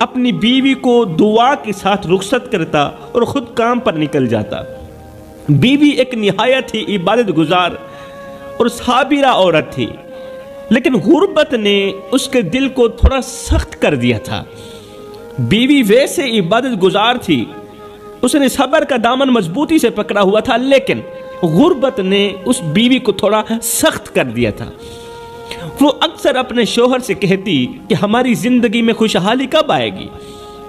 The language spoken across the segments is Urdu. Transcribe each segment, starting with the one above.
اپنی بیوی کو دعا کے ساتھ رخصت کرتا اور خود کام پر نکل جاتا۔ بیوی ایک نہایت ہی عبادت گزار اور صابرہ عورت تھی، لیکن غربت نے اس کے دل کو تھوڑا سخت کر دیا تھا۔ بیوی ویسے عبادت گزار تھی، اس نے صبر کا دامن مضبوطی سے پکڑا ہوا تھا، لیکن غربت نے اس بیوی کو تھوڑا سخت کر دیا تھا۔ وہ اکثر اپنے شوہر سے کہتی کہ ہماری زندگی میں خوشحالی کب آئے گی،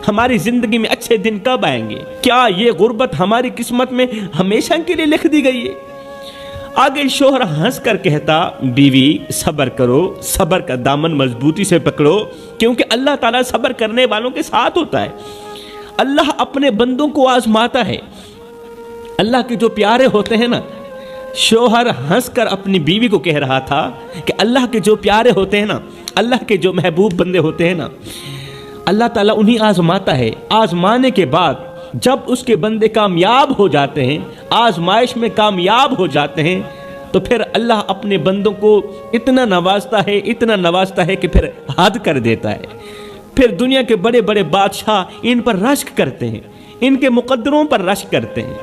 ہماری زندگی میں اچھے دن کب آئیں گے، کیا یہ غربت ہماری قسمت میں ہمیشہ کے لیے لکھ دی گئی ہے؟ آگے شوہر ہنس کر کہتا، بیوی صبر کرو، صبر کا دامن مضبوطی سے پکڑو، کیونکہ اللہ تعالیٰ صبر کرنے والوں کے ساتھ ہوتا ہے۔ اللہ اپنے بندوں کو آزماتا ہے۔ اللہ کے جو پیارے ہوتے ہیں نا، شوہر ہنس کر اپنی بیوی کو کہہ رہا تھا کہ اللہ کے جو پیارے ہوتے ہیں نا، اللہ کے جو محبوب بندے ہوتے ہیں نا، اللہ تعالیٰ انہیں آزماتا ہے۔ آزمانے کے بعد جب اس کے بندے کامیاب ہو جاتے ہیں، آزمائش میں کامیاب ہو جاتے ہیں، تو پھر اللہ اپنے بندوں کو اتنا نوازتا ہے کہ پھر حد کر دیتا ہے۔ پھر دنیا کے بڑے بڑے بادشاہ ان پر رشک کرتے ہیں، ان کے مقدروں پر رشک کرتے ہیں۔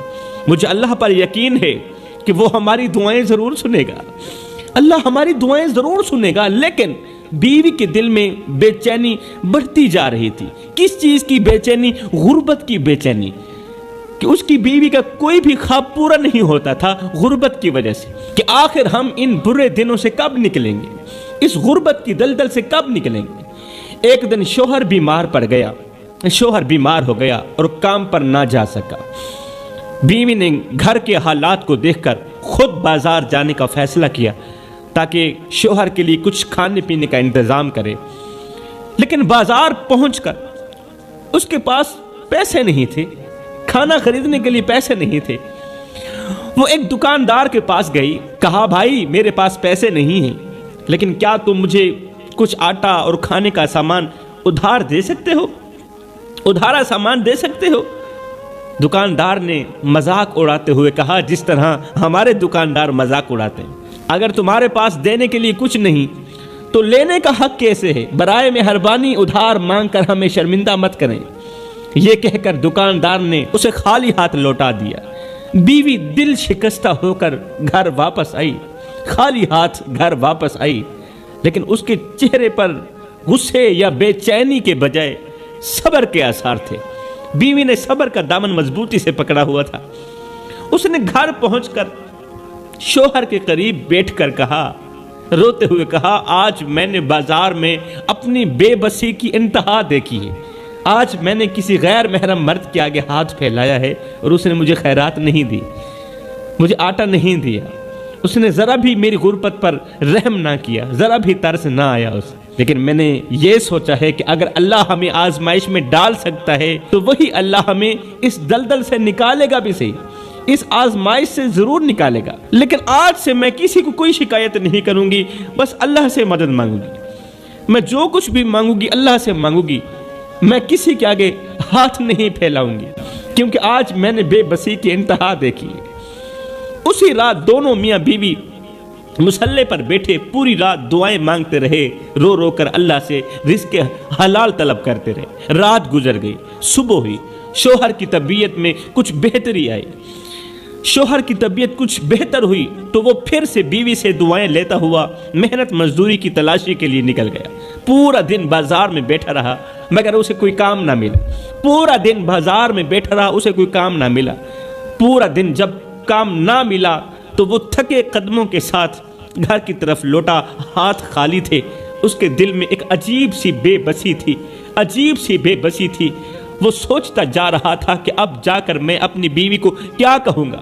مجھے اللہ پر یقین ہے کہ وہ ہماری دعائیں ضرور سنے گا، اللہ ہماری دعائیں ضرور سنے گا۔ لیکن بیوی کے دل میں بے چینی بڑھتی جا رہی تھی۔ کس چیز کی بے چینی؟ غربت کی بے چینی، کہ اس کی بیوی کا کوئی بھی خواب پورا نہیں ہوتا تھا غربت کی وجہ سے، کہ آخر ہم ان برے دنوں سے کب نکلیں گے، اس غربت کی دلدل سے کب نکلیں گے۔ ایک دن شوہر بیمار ہو گیا اور کام پر نہ جا سکا۔ بیوی نے گھر کے حالات کو دیکھ کر خود بازار جانے کا فیصلہ کیا تاکہ شوہر کے لیے کچھ کھانے پینے کا انتظام کرے، لیکن بازار پہنچ کر اس کے پاس پیسے نہیں تھے، کھانا خریدنے کے لیے پیسے نہیں تھے۔ وہ ایک دکاندار کے پاس گئی، کہا، بھائی میرے پاس پیسے نہیں ہیں، لیکن کیا تم مجھے کچھ آٹا اور کھانے کا سامان ادھار دے سکتے ہو، ادھارا سامان دے سکتے ہو؟ دکاندار نے مذاق اڑاتے ہوئے کہا، جس طرح ہمارے دکاندار مذاق اڑاتے ہیں، اگر تمہارے پاس دینے کے لیے کچھ نہیں تو لینے کا حق کیسے ہے؟ برائے مہربانی ادھار مانگ کر ہمیں شرمندہ مت کریں۔ یہ کہہ کر دکاندار نے اسے خالی ہاتھ لوٹا دیا۔ بیوی دل شکستہ ہو کر گھر واپس آئی، خالی ہاتھ گھر واپس آئی، لیکن اس کے چہرے پر غصے یا بے چینی کے بجائے صبر کے آثار تھے۔ بیوی نے صبر کا دامن مضبوطی سے پکڑا ہوا تھا۔ اس نے گھر پہنچ کر شوہر کے قریب بیٹھ کر کہا، روتے ہوئے کہا، آج میں نے بازار میں اپنی بے بسی کی انتہا دیکھی ہے۔ آج میں نے کسی غیر محرم مرد کے آگے ہاتھ پھیلایا ہے اور اس نے مجھے خیرات نہیں دی، مجھے آٹا نہیں دیا، اس نے ذرا بھی میری غربت پر رحم نہ کیا، ذرا بھی ترس نہ آیا اسے۔ لیکن میں نے یہ سوچا ہے کہ اگر اللہ ہمیں آزمائش میں ڈال سکتا ہے تو وہی اللہ ہمیں اس دلدل سے نکالے گا بھی صحیح، اس آزمائش سے ضرور نکالے گا۔ لیکن آج سے میں کسی کو کوئی شکایت نہیں کروں گی، بس اللہ سے مدد مانگوں گی۔ میں جو کچھ بھی مانگوں گی اللہ سے مانگوں گی، میں کسی کے آگے ہاتھ نہیں پھیلاؤں گی، کیونکہ آج میں نے بے بسی کی انتہا دیکھی ہے۔ اسی رات دونوں میاں بیوی مصلے پر بیٹھے پوری رات دعائیں مانگتے رہے، رو رو کر اللہ سے رزق حلال طلب کرتے رہے۔ رات گزر گئی، صبح ہوئی، شوہر کی طبیعت میں کچھ بہتری آئی۔ شوہر کی طبیعت کچھ بہتر ہوئی تو وہ پھر سے بیوی سے دعائیں لیتا ہوا محنت مزدوری کی تلاشی کے لیے نکل گیا۔ پورا دن بازار میں بیٹھا رہا مگر اسے کوئی کام نہ ملا۔ پورا دن بازار میں بیٹھا رہا، اسے کوئی کام نہ ملا۔ پورا دن جب کام نہ ملا تو وہ تھکے قدموں کے ساتھ گھر کی طرف لوٹا، ہاتھ خالی تھے۔ اس کے دل میں ایک عجیب سی بے بسی تھی۔ وہ سوچتا جا رہا تھا کہ اب جا کر میں اپنی بیوی کو کیا کہوں گا،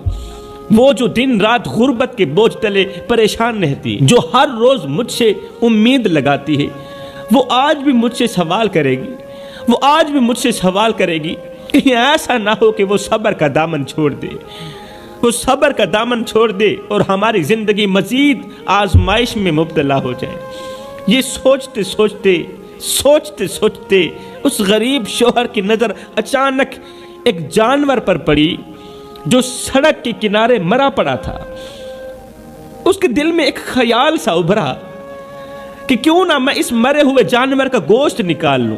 وہ جو دن رات غربت کے بوجھ تلے پریشان رہتی، جو ہر روز مجھ سے امید لگاتی ہے، وہ آج بھی مجھ سے سوال کرے گی، کہیں ایسا نہ ہو کہ وہ صبر کا دامن چھوڑ دے اور ہماری زندگی مزید آزمائش میں مبتلا ہو جائے۔ یہ سوچتے سوچتے اس غریب شوہر کی نظر اچانک ایک جانور پر پڑی جو سڑک کے کنارے مرا پڑا تھا۔ اس کے دل میں ایک خیال سا ابھرا کہ کیوں نہ میں اس مرے ہوئے جانور کا گوشت نکال لوں۔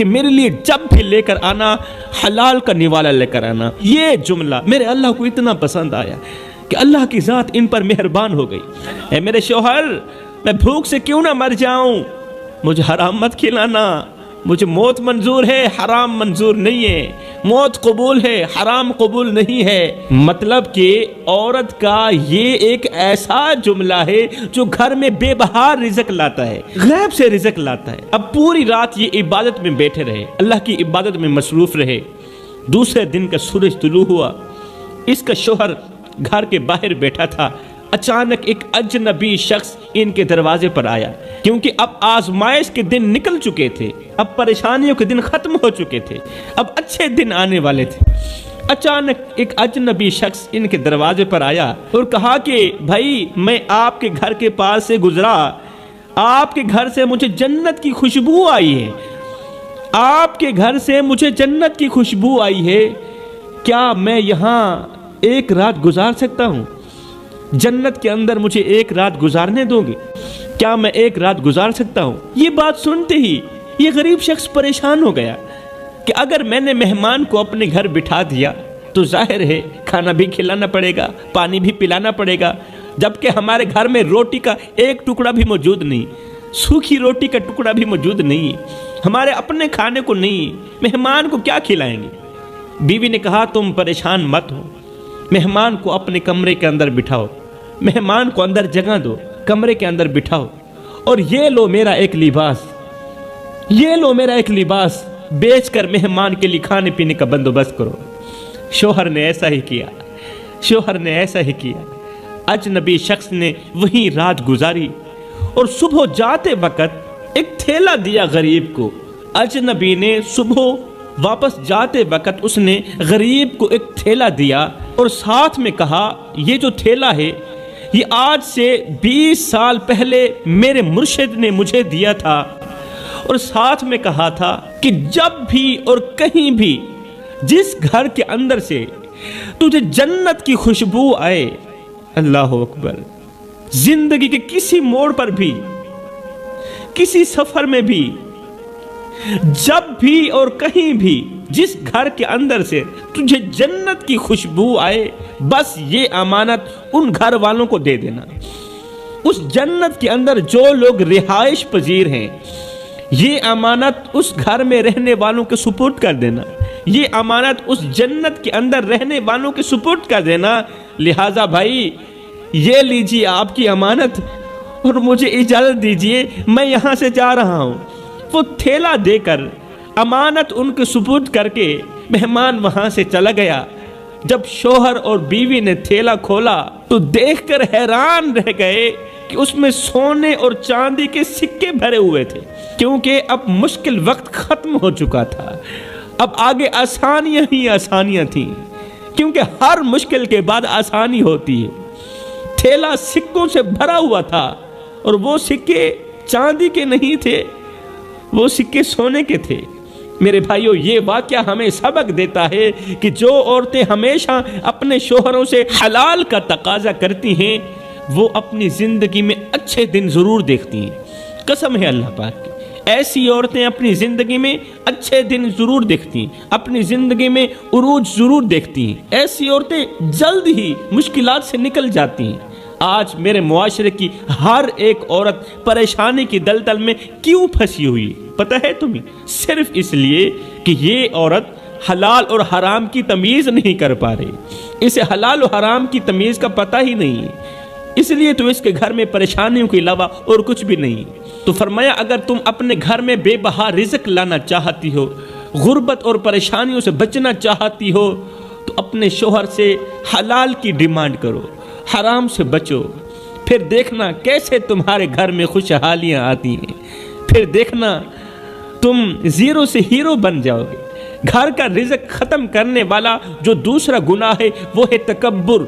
کہ میرے لیے جب بھی لے کر آنا حلال کا نوالا لے کر آنا۔ یہ جملہ میرے اللہ کو اتنا پسند آیا کہ اللہ کی ذات ان پر مہربان ہو گئی۔ اے میرے شوہر، میں بھوک سے کیوں نہ مر جاؤں، مجھے حرام مت کھلانا، مجھے موت منظور ہے، حرام منظور نہیں ہے، موت قبول ہے، حرام قبول نہیں ہے۔ مطلب کہ عورت کا یہ ایک ایسا جملہ ہے جو گھر میں بے بہار رزق لاتا ہے، غیب سے رزق لاتا ہے۔ اب پوری رات یہ عبادت میں بیٹھے رہے، اللہ کی عبادت میں مصروف رہے۔ دوسرے دن کا سورج طلوع ہوا، اس کا شوہر گھر کے باہر بیٹھا تھا، اچانک ایک اجنبی شخص ان کے دروازے پر آیا، کیونکہ اب آزمائش کے دن نکل چکے تھے، اب پریشانیوں کے دن ختم ہو چکے تھے، اب اچھے دن آنے والے تھے۔ اچانک ایک اجنبی شخص ان کے دروازے پر آیا اور کہا کہ بھائی، میں آپ کے گھر کے پاس سے گزرا، آپ کے گھر سے مجھے جنت کی خوشبو آئی ہے، آپ کے گھر سے مجھے جنت کی خوشبو آئی ہے، کیا میں یہاں ایک رات گزار سکتا ہوں؟ جنت کے اندر مجھے ایک رات گزارنے دو گے؟ کیا میں ایک رات گزار سکتا ہوں؟ یہ بات سنتے ہی یہ غریب شخص پریشان ہو گیا کہ اگر میں نے مہمان کو اپنے گھر بٹھا دیا تو ظاہر ہے کھانا بھی کھلانا پڑے گا، پانی بھی پلانا پڑے گا، جبکہ ہمارے گھر میں روٹی کا ایک ٹکڑا بھی موجود نہیں، سوکھی روٹی کا ٹکڑا بھی موجود نہیں، ہمارے اپنے کھانے کو نہیں، مہمان کو کیا کھلائیں گے؟ بیوی نے کہا تم پریشان مت ہو، مہمان کو اپنے کمرے کے اندر بٹھاؤ، مہمان کو اندر جگہ دو، کمرے کے اندر بٹھاؤ، اور یہ لو میرا ایک لباس، یہ لو میرا ایک لباس، بیچ کر مہمان کے لیے کھانے پینے کا بندوبست کرو۔ شوہر نے ایسا ہی کیا، شوہر نے ایسا ہی کیا۔ اجنبی شخص نے وہیں رات گزاری اور صبح جاتے وقت ایک تھیلا دیا غریب کو۔ اجنبی نے صبح واپس جاتے وقت اس نے غریب کو ایک تھیلا دیا اور ساتھ میں کہا یہ جو تھیلا ہے یہ آج سے 20 سال پہلے میرے مرشد نے مجھے دیا تھا، اور ساتھ میں کہا تھا کہ جب بھی اور کہیں بھی جس گھر کے اندر سے تجھے جنت کی خوشبو آئے، اللہ اکبر، زندگی کے کسی موڑ پر بھی، کسی سفر میں بھی، جب بھی اور کہیں بھی جس گھر کے اندر سے تجھے جنت کی خوشبو آئے، بس یہ امانت ان گھر والوں کو دے دینا۔ اس جنت کے اندر جو لوگ رہائش پذیر ہیں، یہ امانت اس گھر میں رہنے والوں کے سپرد کر دینا، یہ امانت اس جنت کے اندر رہنے والوں کے سپرد کر دینا۔ لہٰذا بھائی، یہ لیجیے آپ کی امانت اور مجھے اجازت دیجیے، میں یہاں سے جا رہا ہوں۔ وہ تھیلا دے کر، امانت ان کے سپرد کر کے مہمان وہاں سے چلا گیا۔ جب شوہر اور بیوی نے تھیلا کھولا تو دیکھ کر حیران رہ گئے کہ اس میں سونے اور چاندی کے سکے بھرے ہوئے تھے، کیونکہ اب مشکل وقت ختم ہو چکا تھا، اب آگے آسانیاں ہی آسانیاں تھیں، کیونکہ ہر مشکل کے بعد آسانی ہوتی ہے۔ تھیلا سکوں سے بھرا ہوا تھا اور وہ سکے چاندی کے نہیں تھے، وہ سکے سونے کے تھے۔ میرے بھائیو، یہ واقعہ ہمیں سبق دیتا ہے کہ جو عورتیں ہمیشہ اپنے شوہروں سے حلال کا تقاضا کرتی ہیں، وہ اپنی زندگی میں اچھے دن ضرور دیکھتی ہیں۔ قسم ہے اللہ پاک کی، ایسی عورتیں اپنی زندگی میں اچھے دن ضرور دیکھتی ہیں، اپنی زندگی میں عروج ضرور دیکھتی ہیں۔ ایسی عورتیں جلد ہی مشکلات سے نکل جاتی ہیں۔ آج میرے معاشرے کی ہر ایک عورت پریشانی کی دلدل میں کیوں پھنسی ہوئی پتہ ہے تمہیں؟ صرف اس لیے کہ یہ عورت حلال اور حرام کی تمیز نہیں کر پا رہی، اسے حلال و حرام کی تمیز کا پتہ ہی نہیں ہے، اس لیے تو اس کے گھر میں پریشانیوں کے علاوہ اور کچھ بھی نہیں۔ تو فرمایا اگر تم اپنے گھر میں بے بہا رزق لانا چاہتی ہو، غربت اور پریشانیوں سے بچنا چاہتی ہو، تو اپنے شوہر سے حلال کی ڈیمانڈ کرو، حرام سے بچو، پھر دیکھنا کیسے تمہارے گھر میں خوشحالیاں آتی ہیں، پھر دیکھنا تم زیرو سے ہیرو بن جاؤ گے۔ گھر کا رزق ختم کرنے والا جو دوسرا گناہ ہے وہ ہے تکبر۔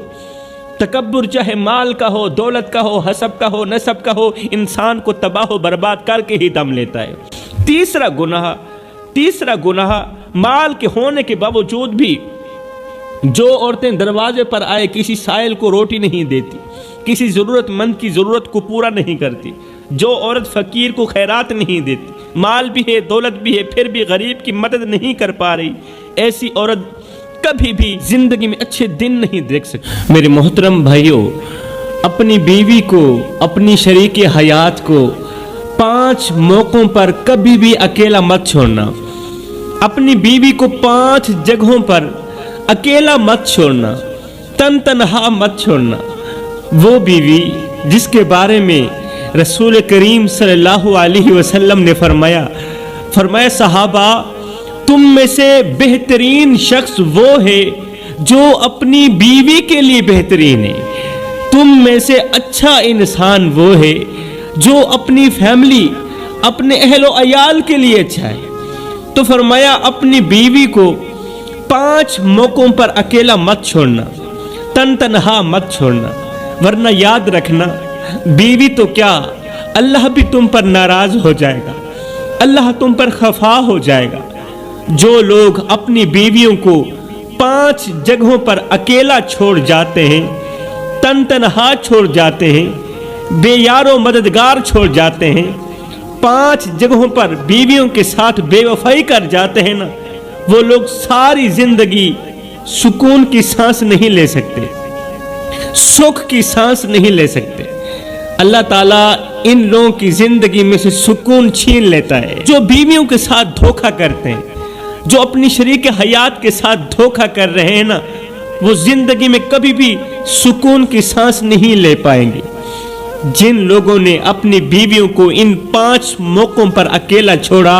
تکبر چاہے مال کا ہو، دولت کا ہو، حسب کا ہو، نسب کا ہو، انسان کو تباہ و برباد کر کے ہی دم لیتا ہے۔ تیسرا گناہ مال کے ہونے کے باوجود بھی جو عورتیں دروازے پر آئے کسی سائل کو روٹی نہیں دیتی، کسی ضرورت مند کی ضرورت کو پورا نہیں کرتی، جو عورت فقیر کو خیرات نہیں دیتی، مال بھی ہے، دولت بھی ہے، پھر بھی غریب کی مدد نہیں کر پا رہی، ایسی عورت کبھی بھی زندگی میں اچھے دن نہیں دیکھ سکتی۔ میرے محترم بھائیوں، اپنی بیوی کو، اپنی شریک حیات کو 5 موقعوں پر کبھی بھی اکیلا مت چھوڑنا۔ اپنی بیوی کو 5 جگہوں پر اکیلا مت چھوڑنا، تنہا مت چھوڑنا۔ وہ بیوی جس کے بارے میں رسول کریم صلی اللہ علیہ وسلم نے فرمایا صحابہ، تم میں سے بہترین شخص وہ ہے جو اپنی بیوی کے لیے بہترین ہے، تم میں سے اچھا انسان وہ ہے جو اپنی فیملی، اپنے اہل و عیال کے لیے اچھا ہے۔ تو فرمایا اپنی بیوی کو 5 موقعوں پر اکیلا مت چھوڑنا، تنہا مت چھوڑنا، ورنہ یاد رکھنا بیوی تو کیا، اللہ بھی تم پر ناراض ہو جائے گا، اللہ تم پر خفا ہو جائے گا۔ جو لوگ اپنی بیویوں کو 5 جگہوں پر اکیلا چھوڑ جاتے ہیں، تنہا چھوڑ جاتے ہیں، بے یار و مددگار چھوڑ جاتے ہیں، 5 جگہوں پر بیویوں کے ساتھ بے وفائی کر جاتے ہیں نا، وہ لوگ ساری زندگی سکون کی سانس نہیں لے سکتے، سکھ کی سانس نہیں لے سکتے۔ اللہ تعالیٰ ان لوگوں کی زندگی میں سے سکون چھین لیتا ہے۔ جو بیویوں کے ساتھ دھوکہ کرتے ہیں، جو اپنی شریک حیات کے ساتھ دھوکہ کر رہے ہیں نا، وہ زندگی میں کبھی بھی سکون کی سانس نہیں لے پائیں گے۔ جن لوگوں نے اپنی بیویوں کو ان 5 موقعوں پر اکیلا چھوڑا،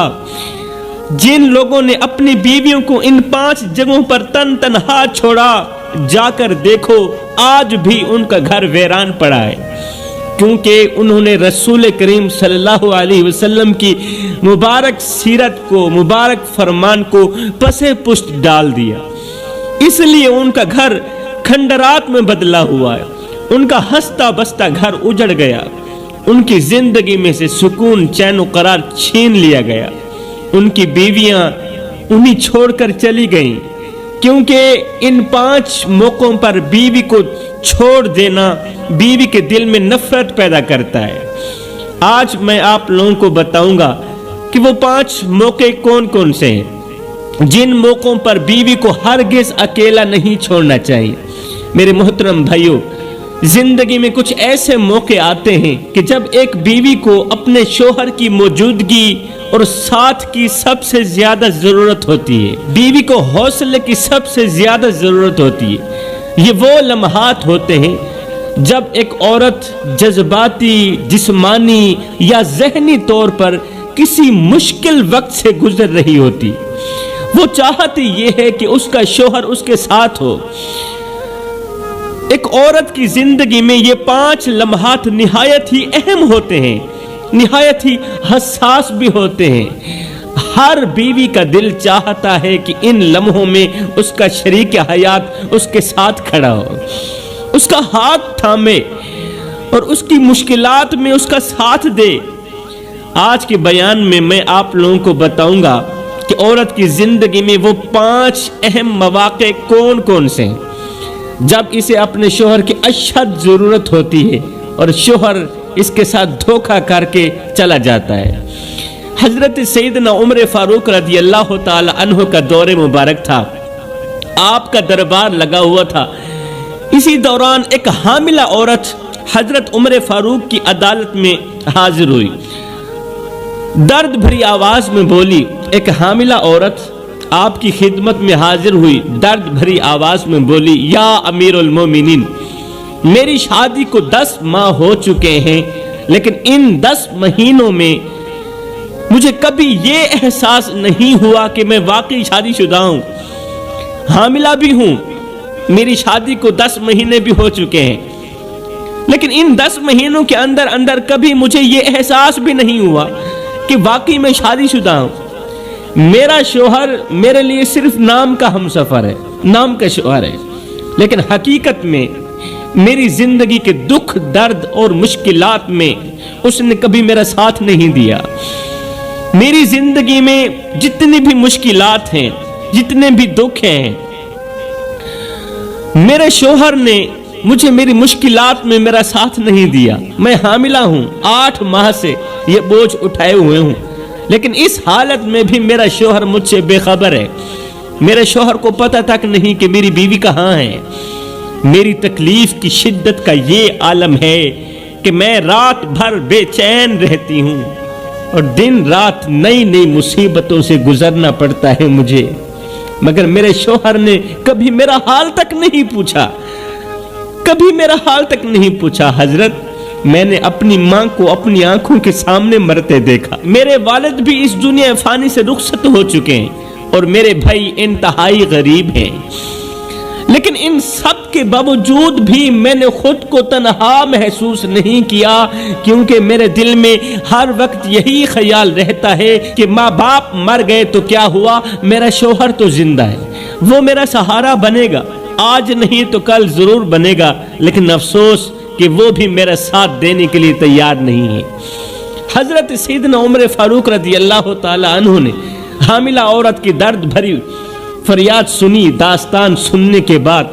جن لوگوں نے اپنی بیویوں کو ان 5 جگہوں پر تنہا چھوڑا، جا کر دیکھو آج بھی ان کا گھر ویران پڑا ہے، کیونکہ انہوں نے رسول کریم صلی اللہ علیہ وسلم کی مبارک سیرت کو، مبارک فرمان کو پسے پشت ڈال دیا۔ اس لیے ان کا گھر کھنڈرات میں بدلا ہوا ہے، ان کا ہنستا بستا گھر اجڑ گیا، ان کی زندگی میں سے سکون، چین و قرار چھین لیا گیا۔ ان کی بیویاں انہیں چھوڑ کر چلی گئیں، کیونکہ ان 5 موقعوں پر بیوی کو چھوڑ دینا بیوی کے دل میں نفرت پیدا کرتا ہے۔ آج میں آپ لوگوں کو بتاؤں گا کہ وہ 5 موقع کون کون سے ہیں جن موقعوں پر بیوی کو ہرگز اکیلا نہیں چھوڑنا چاہیے۔ میرے محترم بھائیوں، زندگی میں کچھ ایسے موقع آتے ہیں کہ جب ایک بیوی کو اپنے شوہر کی موجودگی اور ساتھ کی سب سے زیادہ ضرورت ہوتی ہے، بیوی کو حوصلے کی سب سے زیادہ ضرورت ہوتی ہے۔ یہ وہ لمحات ہوتے ہیں جب ایک عورت جذباتی، جسمانی یا ذہنی طور پر کسی مشکل وقت سے گزر رہی ہوتی، وہ چاہتی یہ ہے کہ اس کا شوہر اس کے ساتھ ہو۔ ایک عورت کی زندگی میں یہ 5 لمحات نہایت ہی اہم ہوتے ہیں، نہایت ہی حساس بھی ہوتے ہیں۔ ہر بیوی کا دل چاہتا ہے کہ ان لمحوں میں اس کا شریک حیات اس کے ساتھ کھڑا ہو، اس کا ہاتھ تھامے اور اس کی مشکلات میں اس کا ساتھ دے۔ آج کے بیان میں آپ لوگوں کو بتاؤں گا کہ عورت کی زندگی میں وہ 5 اہم مواقع کون کون سے ہیں جب اسے اپنے شوہر کی اشد ضرورت ہوتی ہے اور شوہر اس کے ساتھ دھوکہ کر کے چلا جاتا ہے۔ حضرت سیدنا عمر فاروق رضی اللہ تعالی عنہ کا دور مبارک تھا، آپ کا دربار لگا ہوا تھا۔ اسی دوران ایک حاملہ عورت حضرت عمر فاروق کی عدالت میں حاضر ہوئی، درد بھری آواز میں بولی۔ ایک حاملہ عورت آپ کی خدمت میں حاضر ہوئی، درد بھری آواز میں بولی، یا امیر المومنین، میری شادی کو 10 ماہ ہو چکے ہیں، لیکن ان 10 مہینوں میں مجھے کبھی یہ احساس نہیں ہوا کہ میں واقعی شادی شدہ ہوں، حاملہ بھی ہوں، میری شادی کو 10 مہینے بھی ہو چکے ہیں، لیکن ان 10 مہینوں کے اندر کبھی مجھے یہ احساس بھی نہیں ہوا کہ واقعی میں شادی شدہ ہوں۔ میرا شوہر میرے لیے صرف نام کا ہمسفر ہے، نام کا شوہر ہے، لیکن حقیقت میں میری زندگی کے دکھ، درد اور مشکلات میں اس نے کبھی میرا ساتھ نہیں دیا۔ میری زندگی میں جتنی بھی مشکلات ہیں، جتنے بھی دکھ ہیں، میرے شوہر نے مجھے میری مشکلات میں میرا ساتھ نہیں دیا۔ میں حاملہ ہوں، 8 ماہ سے یہ بوجھ اٹھائے ہوئے ہوں، لیکن اس حالت میں بھی میرا شوہر مجھ سے بے خبر ہے. میرے شوہر کو پتہ تک نہیں کہ میری بیوی کہاں ہے. میری تکلیف کی شدت کا یہ عالم ہے کہ میں رات بھر بے چین رہتی ہوں اور دن رات نئی نئی مصیبتوں سے گزرنا پڑتا ہے مجھے. مگر میرے شوہر نے کبھی میرا حال تک نہیں پوچھا, کبھی میرا حال تک نہیں پوچھا. حضرت, میں نے اپنی ماں کو اپنی آنکھوں کے سامنے مرتے دیکھا. میرے والد بھی اس دنیا فانی سے رخصت ہو چکے ہیں اور میرے بھائی انتہائی غریب ہیں. لیکن ان سب کے باوجود بھی میں نے خود کو تنہا محسوس نہیں کیا, کیونکہ میرے دل میں ہر وقت یہی خیال رہتا ہے کہ ماں باپ مر گئے تو کیا ہوا, میرا شوہر تو زندہ ہے, وہ میرا سہارا بنے گا. آج نہیں تو کل ضرور بنے گا, لیکن افسوس کہ وہ بھی میرا ساتھ دینے کے لیے تیار نہیں ہے. حضرت سیدنا عمر فاروق رضی اللہ تعالی عنہ نے حاملہ عورت کی درد بھری فریاد سنی. داستان سننے کے بعد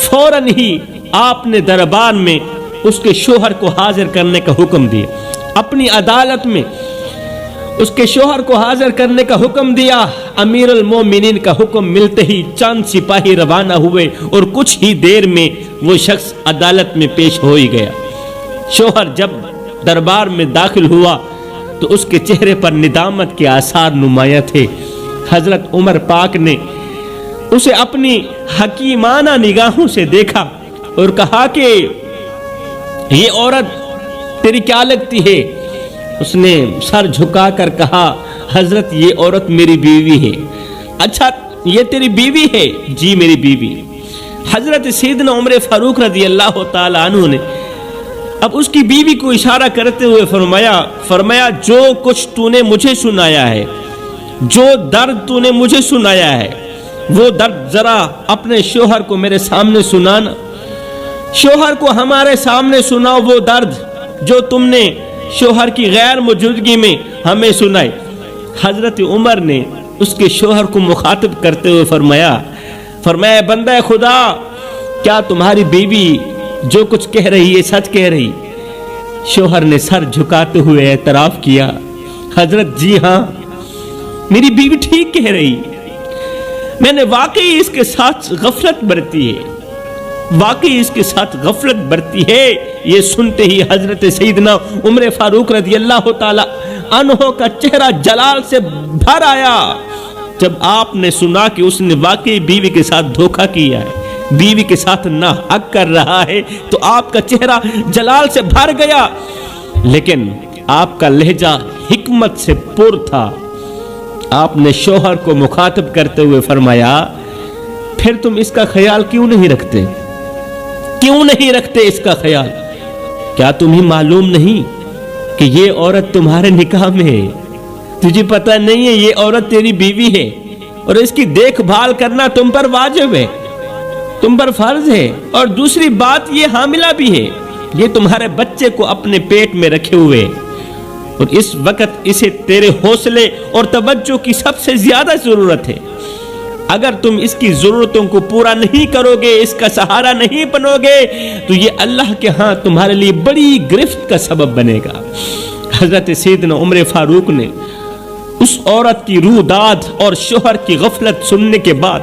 فوراً ہی آپ نے دربار میں اس کے شوہر کو حاضر کرنے کا حکم دیا. اپنی عدالت میں اس کے شوہر کو حاضر کرنے کا حکم دیا. امیر المومنین کا حکم ملتے ہی چند سپاہی روانہ ہوئے اور کچھ ہی دیر میں وہ شخص عدالت میں پیش ہو ہی گیا. شوہر جب دربار میں داخل ہوا تو اس کے چہرے پر ندامت کے آثار نمایاں تھے. حضرت عمر پاک نے اسے اپنی حکیمانہ نگاہوں سے دیکھا اور کہا کہ یہ عورت تیری کیا لگتی ہے؟ اس نے سر جھکا کر کہا, حضرت یہ عورت میری بیوی ہے. اچھا, یہ تیری بیوی ہے؟ جی میری بیوی. حضرت سیدنا عمر فاروق رضی اللہ تعالی عنہ نے اب اس کی بیوی کو اشارہ کرتے ہوئے فرمایا جو کچھ تو نے مجھے سنایا ہے, جو درد تو نے مجھے سنایا ہے, وہ درد ذرا اپنے شوہر کو میرے سامنے سنانا. شوہر کو ہمارے سامنے سناؤ وہ درد جو تم نے شوہر کی غیر موجودگی میں ہمیں سنائے. حضرت عمر نے اس کے شوہر کو مخاطب کرتے ہوئے فرمایا بندہ خدا, کیا تمہاری بیوی جو کچھ کہہ رہی ہے سچ کہہ رہی؟ شوہر نے سر جھکاتے ہوئے اعتراف کیا, حضرت جی ہاں, میری بیوی ٹھیک کہہ رہی, میں نے واقعی اس کے ساتھ غفلت برتی ہے, واقعی اس کے ساتھ غفلت برتی ہے. یہ سنتے ہی حضرت سیدنا عمر فاروق رضی اللہ تعالی عنہ کا چہرہ جلال سے بھر آیا. جب آپ نے سنا کہ اس نے واقعی بیوی کے ساتھ دھوکہ کیا ہے, بیوی کے ساتھ ناحق کر رہا ہے, تو آپ کا چہرہ جلال سے بھر گیا, لیکن آپ کا لہجہ حکمت سے پر تھا. آپ نے شوہر کو مخاطب کرتے ہوئے فرمایا, پھر تم اس کا خیال کیوں نہیں رکھتے؟ کیوں نہیں رکھتے اس کا خیال؟ کیا تمہیں معلوم نہیں کہ یہ عورت تمہارے نکاح میں ہے؟ تجھے پتہ نہیں ہے یہ عورت تیری بیوی ہے اور اس کی دیکھ بھال کرنا تم پر واجب ہے, تم پر فرض ہے. اور دوسری بات یہ حاملہ بھی ہے, یہ تمہارے بچے کو اپنے پیٹ میں رکھے ہوئے اور اس وقت اسے تیرے حوصلے اور توجہ کی سب سے زیادہ ضرورت ہے. اگر تم اس کی ضرورتوں کو پورا نہیں کرو گے, اس کا سہارا نہیں بنو گے, تو یہ اللہ کے ہاں تمہارے لیے بڑی گرفت کا سبب بنے گا. حضرت سیدنا عمر فاروق نے اس عورت کی روح داد اور شوہر کی غفلت سننے کے بعد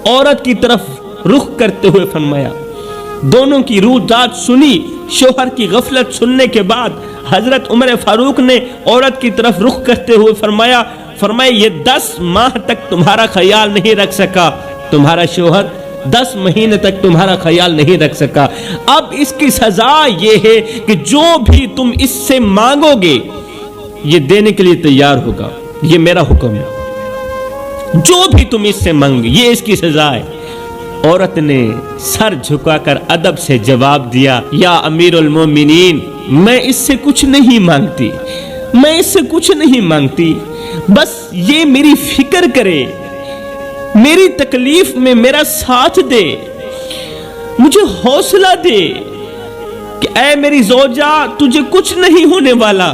عورت کی طرف رخ کرتے ہوئے فرمایا. دونوں کی روح داد سنی, شوہر کی غفلت سننے کے بعد حضرت عمر فاروق نے عورت کی طرف رخ کرتے ہوئے فرمایا یہ 10 ماہ تک تمہارا خیال نہیں رکھ سکا, تمہارا شوہر 10 مہینے تک تمہارا خیال نہیں رکھ سکا. اب اس کی سزا یہ ہے کہ جو بھی تم اس سے مانگو گے یہ دینے کے لیے تیار ہوگا, یہ میرا حکم ہے. جو بھی تم اس سے مانگو یہ اس کی سزا ہے. عورت نے سر جھکا کر ادب سے جواب دیا, یا امیر المومنین, میں اس سے کچھ نہیں مانگتی, میں اس سے کچھ نہیں مانگتی, بس یہ میری فکر کرے, میری تکلیف میں میرا ساتھ دے, مجھے حوصلہ دے کہ اے میری زوجہ تجھے کچھ نہیں ہونے والا,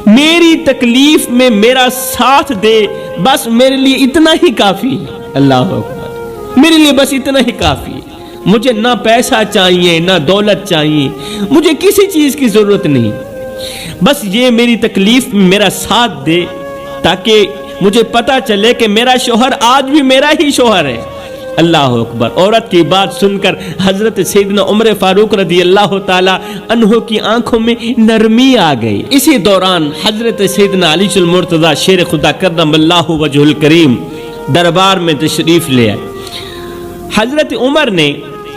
میری تکلیف میں میرا ساتھ دے, بس میرے لیے اتنا ہی کافی. اللہ اکبر, میرے لیے بس اتنا ہی کافی. مجھے نہ پیسہ چاہیے نہ دولت چاہیے, مجھے کسی چیز کی ضرورت نہیں, بس یہ میری تکلیف میں میرا ساتھ دے تاکہ مجھے پتا چلے کہ میرا شوہر آج بھی میرا ہی شوہر ہے۔ اللہ اکبر۔ عورت کی بات سن کر حضرت سیدنا عمر فاروق رضی اللہ تعالی عنہ کی آنکھوں میں نرمی آ گئی۔ اسی دوران حضرت سیدنا علی المرتضی شیر خدا کرم اللہ وجہ الکریم دربار میں تشریف لے آئے۔ حضرت عمر نے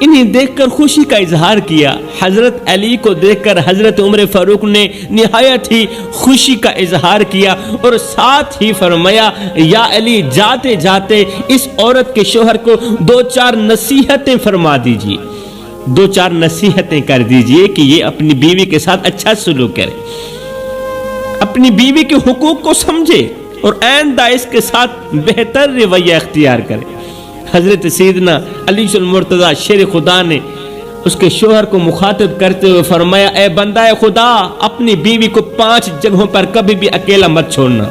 انہیں دیکھ کر خوشی کا اظہار کیا۔ حضرت علی کو دیکھ کر حضرت عمر فاروق نے نہایت ہی خوشی کا اظہار کیا اور ساتھ ہی فرمایا، یا علی جاتے جاتے اس عورت کے شوہر کو 2-4 نصیحتیں فرما دیجیے، 2-4 نصیحتیں کر دیجیے کہ یہ اپنی بیوی کے ساتھ اچھا سلوک کرے، اپنی بیوی کے حقوق کو سمجھے اور آئندہ اس کے ساتھ بہتر رویہ اختیار کرے۔ حضرت سیدنا علی المرتضی شیر خدا نے اس کے شوہر کو مخاطب کرتے ہوئے فرمایا، اے بندہ خدا، اپنی بیوی کو 5 جگہوں پر کبھی بھی اکیلا مت چھوڑنا۔